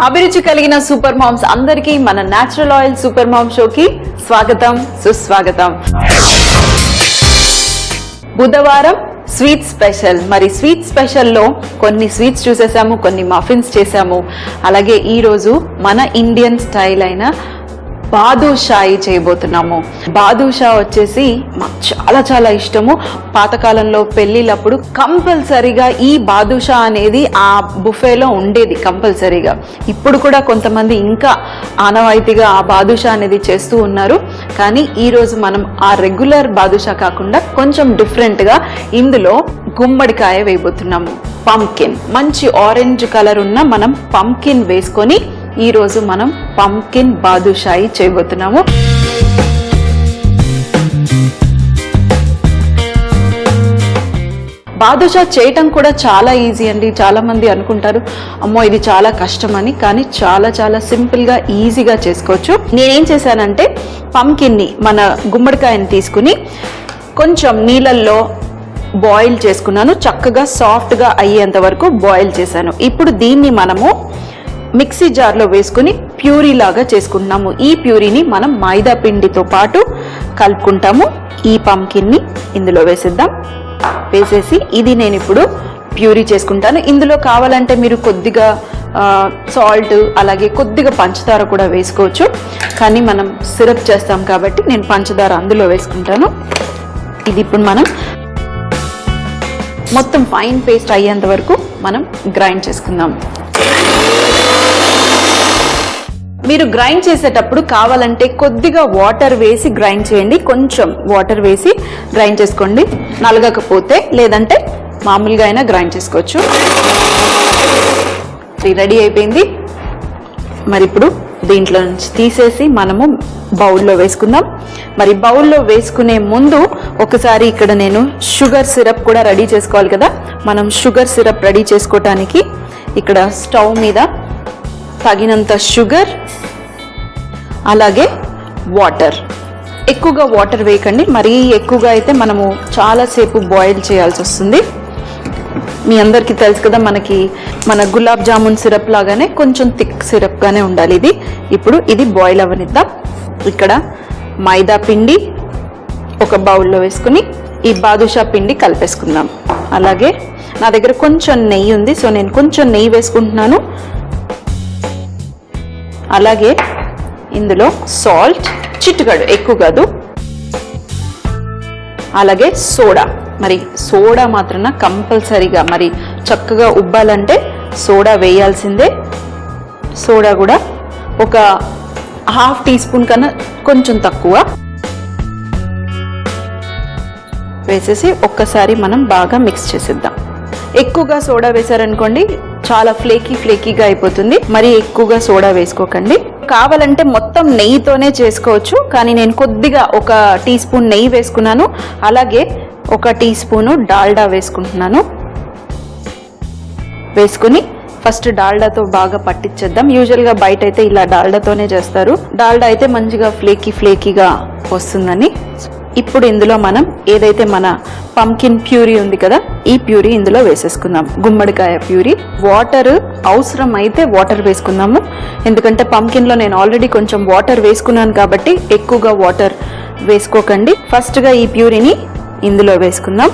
అభిరుచి కలిగిన super moms అందరికీ మన న్యాచురల్ ఆయిల్ సూపర్ మామ్ షోకి స్వాగతం సుస్వాగతం. బుధవారం స్వీట్ స్పెషల్. మరి స్వీట్ స్పెషల్లో కొన్ని స్వీట్స్ చూసేసాము, కొన్ని మఫిన్స్ చేసాము. అలాగే ఈరోజు మన ఇండియన్ స్టైల్ అయిన బాదుషాయి చేయబోతున్నాము. బాదుషా వచ్చేసి మాకు చాలా చాలా ఇష్టము. పాతకాలంలో పెళ్లిళ్ళప్పుడు కంపల్సరీగా ఈ బాదుషా అనేది ఆ బుఫేలో ఉండేది కంపల్సరీగా. ఇప్పుడు కూడా కొంతమంది ఇంకా ఆనవాయితీగా ఆ బాదుషా అనేది చేస్తూ ఉన్నారు. కానీ ఈరోజు మనం ఆ రెగ్యులర్ బాదుషా కాకుండా కొంచెం డిఫరెంట్గా ఇందులో గుమ్మడికాయ వేయబోతున్నాము. పంకిన్, మంచి ఆరెంజ్ కలర్ ఉన్న మనం పంకిన్ వేసుకొని ఈరోజు మనం పంకిన్ బాదుషాయి చేయబోతున్నాము. బాదుషా చేయటం కూడా చాలా ఈజీ అండి. చాలా మంది అనుకుంటారు అమ్మో ఇది చాలా కష్టమని, కానీ చాలా చాలా సింపుల్గా ఈజీగా చేసుకోవచ్చు. నేనేం చేశానంటే పంకిన్ని, మన గుమ్మడికాయని తీసుకుని కొంచెం నీళ్ళల్లో బాయిల్ చేసుకున్నాను. చక్కగా సాఫ్ట్గా అయ్యేంత వరకు బాయిల్ చేశాను. ఇప్పుడు దీన్ని మనము మిక్సీ జార్లో వేసుకుని ప్యూరీ లాగా చేసుకుంటున్నాము. ఈ ప్యూరీని మనం మైదా పిండితో పాటు కలుపుకుంటాము. ఈ పంకిన్ని ఇందులో వేసేద్దాం. వేసేసి ఇది నేను ఇప్పుడు ప్యూరీ చేసుకుంటాను. ఇందులో కావాలంటే మీరు కొద్దిగా సాల్ట్ అలాగే కొద్దిగా పంచదార కూడా వేసుకోవచ్చు. కానీ మనం సిరప్ చేస్తాం కాబట్టి నేను పంచదార అందులో వేసుకుంటాను. ఇది ఇప్పుడు మనం మొత్తం ఫైన్ పేస్ట్ అయ్యేంత వరకు మనం గ్రైండ్ చేసుకుందాం. మీరు గ్రైండ్ చేసేటప్పుడు కావాలంటే కొద్దిగా వాటర్ వేసి గ్రైండ్ చేయండి. కొంచెం వాటర్ వేసి గ్రైండ్ చేసుకోండి, నలగకపోతే. లేదంటే మామూలుగా అయినా గ్రైండ్ చేసుకోవచ్చు. రెడీ అయిపోయింది. మరి ఇప్పుడు దీంట్లో నుంచి తీసేసి మనము బౌల్లో వేసుకుందాం. మరి బౌల్లో వేసుకునే ముందు ఒకసారి ఇక్కడ నేను షుగర్ సిరప్ కూడా రెడీ చేసుకోవాలి కదా. మనం షుగర్ సిరప్ రెడీ చేసుకోవటానికి ఇక్కడ స్టవ్ మీద తగినంత షుగర్ అలాగే వాటర్. ఎక్కువగా వాటర్ వేయకండి, మరీ ఎక్కువగా అయితే మనము చాలాసేపు బాయిల్ చేయాల్సి వస్తుంది. మీ అందరికీ తెలుసు కదా, మన గులాబ్ జామున్ సిరప్ లాగానే కొంచెం థిక్ సిరప్గానే ఉండాలి ఇది. ఇప్పుడు ఇది బాయిల్ అవ్వనిద్దాం. ఇక్కడ మైదా పిండి ఒక బౌల్లో వేసుకుని ఈ బాదుషా పిండి కలిపేసుకుందాం. అలాగే నా దగ్గర కొంచెం నెయ్యి ఉంది, సో నేను కొంచెం నెయ్యి వేసుకుంటున్నాను. అలాగే ఇందులో సాల్ట్ చిటికెడు, ఎక్కువ కాదు. అలాగే సోడా. మరి సోడా మాత్రాన కంపల్సరీగా మరి చక్కగా ఉబ్బాలంటే సోడా వేయాల్సిందే. సోడా కూడా ఒక హాఫ్ టీ స్పూన్ కన్నా కొంచెం తక్కువ వేసేసి ఒక్కసారి మనం బాగా మిక్స్ చేసేద్దాం. ఎక్కువగా సోడా వేసారనుకోండి చాలా ఫ్లేకీగా అయిపోతుంది. మరి ఎక్కువగా సోడా వేసుకోకండి. కావాలంటే మొత్తం నెయ్యితోనే చేసుకోవచ్చు, కానీ నేను కొద్దిగా ఒక టీ స్పూన్ నెయ్యి వేసుకున్నాను. అలాగే ఒక టీ స్పూను డాల్డా వేసుకుంటున్నాను. వేసుకుని ఫస్ట్ డాల్డాతో బాగా పట్టించేద్దాం. యూజువల్గా బయట అయితే ఇలా డాల్డాతోనే చేస్తారు. డాల్డా అయితే మంచిగా ఫ్లేకీగా వస్తుందని. ఇప్పుడు ఇందులో మనం ఏదైతే మన పంకిన్ ప్యూరీ ఉంది కదా, ఈ ప్యూరీ ఇందులో వేసేసుకుందాం. గుమ్మడికాయ ప్యూరీ. వాటర్ అవసరం అయితే వాటర్ వేసుకుందాము. ఎందుకంటే పంకిన్లో నేను ఆల్రెడీ కొంచెం వాటర్ వేసుకున్నాను కాబట్టి ఎక్కువగా వాటర్ వేసుకోకండి. ఫస్ట్గా ఈ ప్యూరీని ఇందులో వేసుకుందాం.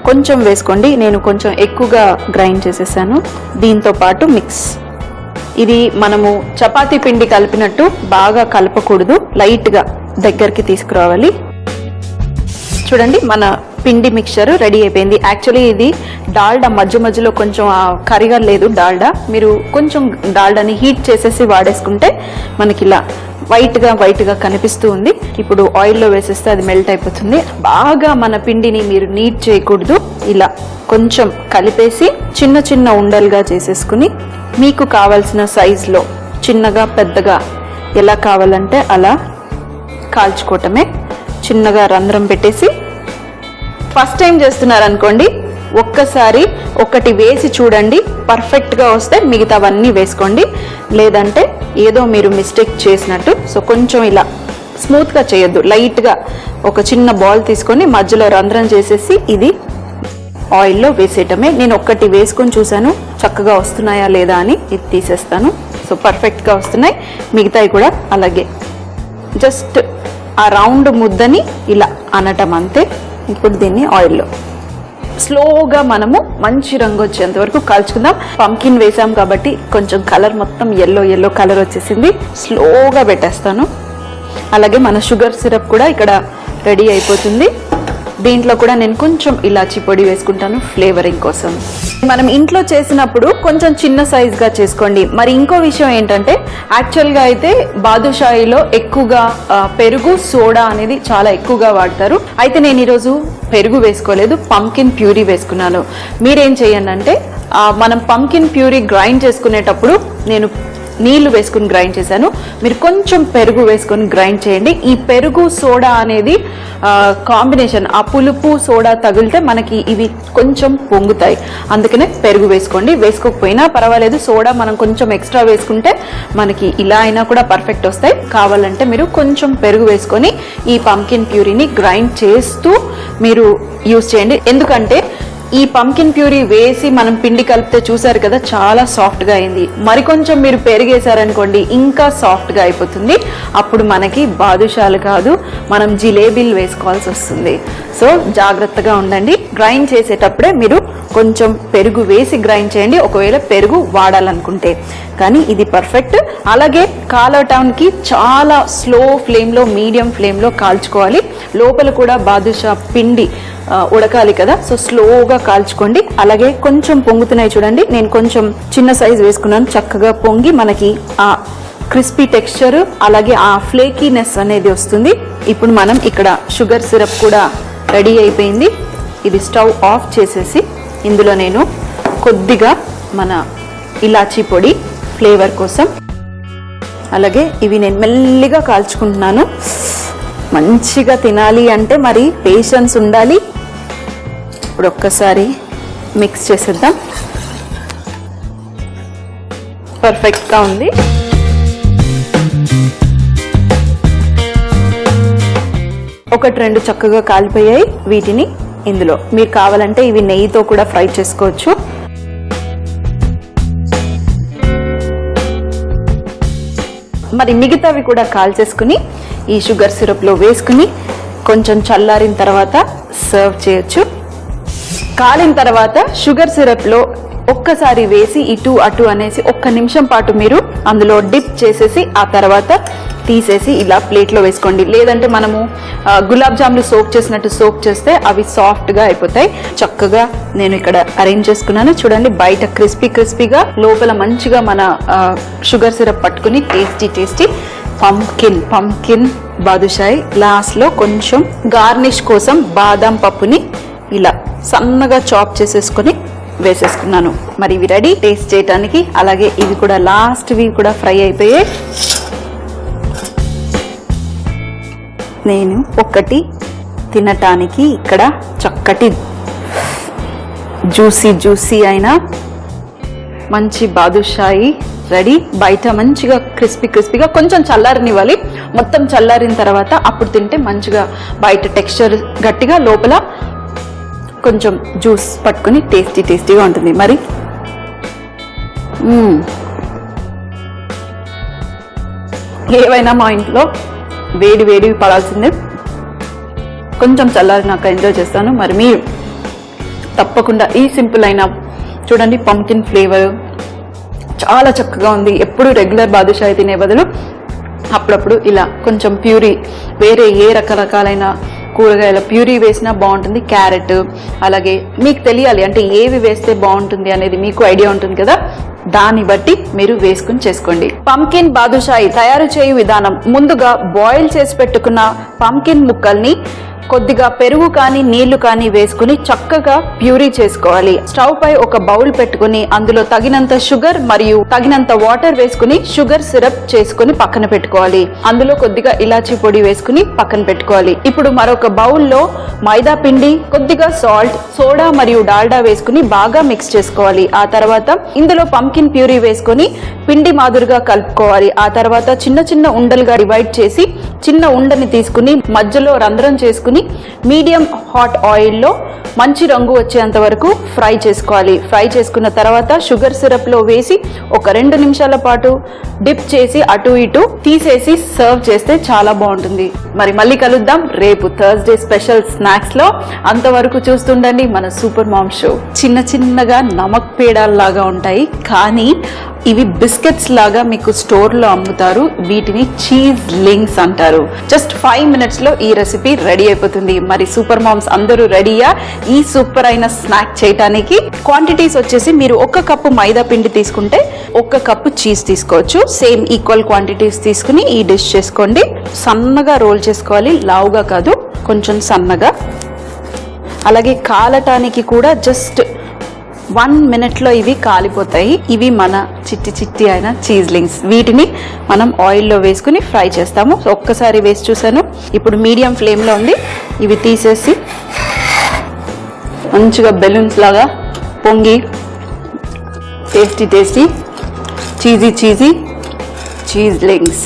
కొంచెం వేసుకోండి, నేను కొంచెం ఎక్కువగా గ్రైండ్ చేసేసాను. దీంతో పాటు మిక్స్. ఇది మనము చపాతీ పిండి కలిపినట్టు బాగా కలపకూడదు, లైట్గా దగ్గరికి తీసుకురావాలి. చూడండి, మన పిండి మిక్చర్ రెడీ అయిపోయింది. యాక్చువల్లీ ఇది డాల్డా మధ్యలో కొంచెం కరిగలేదు డాల్డా. మీరు కొంచెం డాల్డాని హీట్ చేసేసి వాడేసుకుంటే మనకి ఇలా వైట్గా కనిపిస్తూ ఉంది. ఇప్పుడు ఆయిల్లో వేసేస్తే అది మెల్ట్ అయిపోతుంది. బాగా మన పిండిని మీరు నీట్ చేయకూడదు. ఇలా కొంచెం కలిపేసి చిన్న ఉండలుగా చేసేసుకుని మీకు కావాల్సిన సైజులో చిన్నగా పెద్దగా ఎలా కావాలంటే అలా కాల్చుకోవటమే. చిన్నగా రంధ్రం పెట్టేసి ఫస్ట్ టైం చేస్తున్నారనుకోండి, ఒక్కసారి ఒకటి వేసి చూడండి. పర్ఫెక్ట్గా వస్తే మిగతావన్నీ వేసుకోండి. లేదంటే ఏదో మీరు మిస్టేక్ చేసినట్టు. సో కొంచెం ఇలా స్మూత్గా చేయొద్దు, లైట్గా ఒక చిన్న బాల్ తీసుకొని మధ్యలో రంధ్రం చేసేసి ఇది ఆయిల్లో వేసేయటమే. నేను ఒక్కటి వేసుకొని చూశాను, చక్కగా వస్తున్నాయా లేదా అని ఇది తీసేస్తాను. సో పర్ఫెక్ట్గా వస్తున్నాయి. మిగతాయి కూడా అలాగే. జస్ట్ ఆ రౌండ్ ముద్దని ఇలా అనటం అంతే. ఇప్పుడు దీన్ని ఆయిల్లో స్లోగా మనము మంచి రంగు వచ్చేంత వరకు కాల్చుకుందాం. పంకిన్ వేసాం కాబట్టి కొంచెం కలర్ మొత్తం ఎల్లో కలర్ వచ్చేసింది. స్లోగా పెట్టేస్తాను. అలాగే మన షుగర్ సిరప్ కూడా ఇక్కడ రెడీ అయిపోతుంది. దీంట్లో కూడా నేను కొంచెం ఇలాచీ పొడి వేసుకుంటాను ఫ్లేవరింగ్ కోసం. మనం ఇంట్లో చేసినప్పుడు కొంచెం చిన్న సైజ్గా చేసుకోండి. మరి ఇంకో విషయం ఏంటంటే యాక్చువల్గా అయితే బాదుషాయిలో ఎక్కువగా పెరుగు సోడా అనేది చాలా ఎక్కువగా వాడతారు. అయితే నేను ఈరోజు పెరుగు వేసుకోలేదు, పంకిన్ ప్యూరీ వేసుకున్నాను. మీరేం చేయండి అంటే మనం పంకిన్ ప్యూరీ గ్రైండ్ చేసుకునేటప్పుడు నేను నీళ్లు వేసుకుని గ్రైండ్ చేశాను. మీరు కొంచెం పెరుగు వేసుకొని గ్రైండ్ చేయండి. ఈ పెరుగు సోడా అనేది కాంబినేషన్, ఆ పులుపు సోడా తగిలితే మనకి ఇవి కొంచెం పొంగుతాయి. అందుకనే పెరుగు వేసుకోండి. వేసుకోకపోయినా పర్వాలేదు, సోడా మనం కొంచెం ఎక్స్ట్రా వేసుకుంటే మనకి ఇలా అయినా కూడా పర్ఫెక్ట్ వస్తాయి. కావాలంటే మీరు కొంచెం పెరుగు వేసుకొని ఈ పంకిన్ ప్యూరీని గ్రైండ్ చేస్తూ మీరు యూజ్ చేయండి. ఎందుకంటే ఈ పంకిన్ ప్యూరీ వేసి మనం పిండి కలిపితే చూసారు కదా, చాలా సాఫ్ట్గా అయింది. మరికొంచెం మీరు పెరిగేశారనుకోండి ఇంకా సాఫ్ట్గా అయిపోతుంది. అప్పుడు మనకి బాదుషాలు కాదు, మనం జిలేబీలు వేసుకోవాల్సి వస్తుంది. సో జాగ్రత్తగా ఉండండి. గ్రైండ్ చేసేటప్పుడే మీరు కొంచెం పెరుగు వేసి గ్రైండ్ చేయండి, ఒకవేళ పెరుగు వాడాలనుకుంటే. కానీ ఇది పర్ఫెక్ట్. అలాగే కాలటానికి చాలా స్లో ఫ్లేమ్లో, మీడియం ఫ్లేమ్లో కాల్చుకోవాలి. లోపల కూడా బాదుషా పిండి ఉడకాలి కదా, సో స్లోగా కాల్చుకోండి. అలాగే కొంచెం పొంగుతున్నాయి చూడండి, నేను కొంచెం చిన్న సైజు వేసుకున్నాను. చక్కగా పొంగి మనకి ఆ క్రిస్పీ టెక్స్చర్ అలాగే ఆ ఫ్లేకీనెస్ అనేది వస్తుంది. ఇప్పుడు మనం ఇక్కడ షుగర్ సిరప్ కూడా రెడీ అయిపోయింది. ఇది స్టవ్ ఆఫ్ చేసేసి ఇందులో నేను కొద్దిగా మన ఇలాచీ పొడి ఫ్లేవర్ కోసం, అలాగే ఇవి నేను మెల్లిగా కాల్చుకుంటున్నాను. మంచిగా తినాలి అంటే మరి పేషెన్స్ ఉండాలి. ఇప్పుడు ఒక్కసారి మిక్స్ చేసేద్దాం. పర్ఫెక్ట్గా ఉంది. ఒకటి రెండు చక్కగా కాలిపోయాయి. వీటిని ఇందులో మీరు కావాలంటే ఇవి నెయ్యితో కూడా ఫ్రై చేసుకోవచ్చు. మరి మిగతావి కూడా కాల్చేసుకుని ఈ షుగర్ సిరప్లో వేసుకుని కొంచెం చల్లారిన తర్వాత సర్వ్ చేయొచ్చు. కాలిన తర్వాత షుగర్ సిరప్లో ఒక్కసారి వేసి ఇటు అటు అనేసి 1 నిమిషం పాటు మీరు అందులో డిప్ చేసేసి ఆ తర్వాత తీసేసి ఇలా ప్లేట్లో వేసుకోండి. లేదంటే మనము గులాబ్ జాములు సోక్ చేసినట్టు సోక్ చేస్తే అవి సాఫ్ట్గా అయిపోతాయి. చక్కగా నేను ఇక్కడ అరేంజ్ చేసుకున్నాను. చూడండి, బయట క్రిస్పీగా, లోపల మంచిగా మన షుగర్ సిరప్ పట్టుకుని టేస్టీ పంకిన్ బాదుషాయి. లాస్ట్లో కొంచెం గార్నిష్ కోసం బాదం పప్పుని ఇలా సన్నగా చాప్ చేసేసుకొని వేసేసుకున్నాను. మరి ఇవి రెడీ టేస్ట్ చేయడానికి. అలాగే ఇవి కూడా లాస్ట్వి కూడా ఫ్రై అయిపోయాయి. నేను ఒకటి తినటానికి ఇక్కడ చక్కటి జ్యూసీ అయిన మంచి బాదుషాయి రెడీ. బయట మంచిగా క్రిస్పీగా కొంచెం చల్లారనివ్వాలి. మొత్తం చల్లారిన తర్వాత అప్పుడు తింటే మంచిగా బయట టెక్స్చర్ గట్టిగా, లోపల కొంచెం జ్యూస్ పట్టుకుని టేస్టీగా ఉంటుంది. మరి ఏవైనా మా ఇంట్లో వేడి పడాల్సిందే. కొంచెం చల్లారినాక ఎంజాయ్ చేస్తాను. మరి మీరు తప్పకుండా ఈ సింపుల్ అయిన చూడండి, పంకిన్ ఫ్లేవర్ చాలా చక్కగా ఉంది. ఎప్పుడు రెగ్యులర్ బాదుషాయి తినే బదులు అప్పుడప్పుడు ఇలా కొంచెం ప్యూరీ, వేరే ఏ రకరకాలైన కూరగాయల ప్యూరీ వేసినా బాగుంటుంది. క్యారెట్, అలాగే మీకు తెలియాలి అంటే ఏవి వేస్తే బాగుంటుంది అనేది మీకు ఐడియా ఉంటుంది కదా, దాన్ని బట్టి మీరు వేసుకుని చేసుకోండి. పంకిన్ బాదుషాయి తయారు చేయు విధానం: ముందుగా బాయిల్ చేసి పెట్టుకున్న పంకిన్ ముక్కల్ని కొద్దిగా పెరుగు కానీ నీళ్లు కానీ వేసుకుని చక్కగా ప్యూరీ చేసుకోవాలి. స్టవ్ పై ఒక బౌల్ పెట్టుకుని అందులో తగినంత షుగర్ మరియు తగినంత వాటర్ వేసుకుని షుగర్ సిరప్ చేసుకుని పక్కన పెట్టుకోవాలి. అందులో కొద్దిగా ఇలాచీ పొడి వేసుకుని పక్కన పెట్టుకోవాలి. ఇప్పుడు మరొక బౌల్లో మైదా పిండి, కొద్దిగా సాల్ట్, సోడా మరియు డాల్డా వేసుకుని బాగా మిక్స్ చేసుకోవాలి. ఆ తర్వాత ఇందులో పంకిన్ ప్యూరీ వేసుకుని పిండి మాదిరిగా కలుపుకోవాలి. ఆ తర్వాత చిన్న ఉండలుగా డివైడ్ చేసి చిన్న ఉండని తీసుకుని మధ్యలో రంధ్రం చేసుకుని మీడియం హాట్ ఆయిల్లో మంచి రంగు వచ్చేంత వరకు ఫ్రై చేసుకోవాలి. ఫ్రై చేసుకున్న తర్వాత షుగర్ సిరప్లో వేసి ఒక 2 నిమిషాల పాటు డిప్ చేసి అటు ఇటు తీసేసి సర్వ్ చేస్తే చాలా బాగుంటుంది. మరి మళ్ళీ కలుద్దాం రేపు థర్స్డే స్పెషల్ స్నాక్స్లో. అంతవరకు చూస్తుండండి మన సూపర్ మామ్ షో. చిన్న చిన్నగా నమక్ పేడాల్లాగా ఉంటాయి, కానీ ఇవి బిస్కెట్స్ లాగా మీకు స్టోర్లో అమ్ముతారు. వీటిని చీజ్ లింగ్స్ అంటారు. జస్ట్ 5 minutesలో ఈ రెసిపీ రెడీ అయిపోతుంది. మరి సూపర్ మామ్స్ అందరూ రెడీయా ఈ సూపర్ అయిన స్నాక్ చేయడానికి? క్వాంటిటీస్ వచ్చేసి మీరు 1 కప్పు మైదా పిండి తీసుకుంటే 1 కప్పు చీజ్ తీసుకోవచ్చు. సేమ్ ఈక్వల్ క్వాంటిటీస్ తీసుకుని ఈ డిష్ చేసుకోండి. సన్నగా రోల్ చేసుకోవాలి, లావుగా కాదు, కొంచెం సన్నగా. అలాగే కాలటానికి కూడా జస్ట్ 1 minute ఇవి కాలిపోతాయి. ఇవి మన చిట్టి చిట్టి అయిన చీజ్ లింగ్స్. వీటిని మనం ఆయిల్లో వేసుకుని ఫ్రై చేస్తాము. ఒక్కసారి వేసి చూసాను. ఇప్పుడు మీడియం ఫ్లేమ్లో ఉంది. ఇవి తీసేసి మంచిగా బెలూన్స్ లాగా పొంగి టేస్టీ టేస్టీ చీజీ చీజ్ లింగ్స్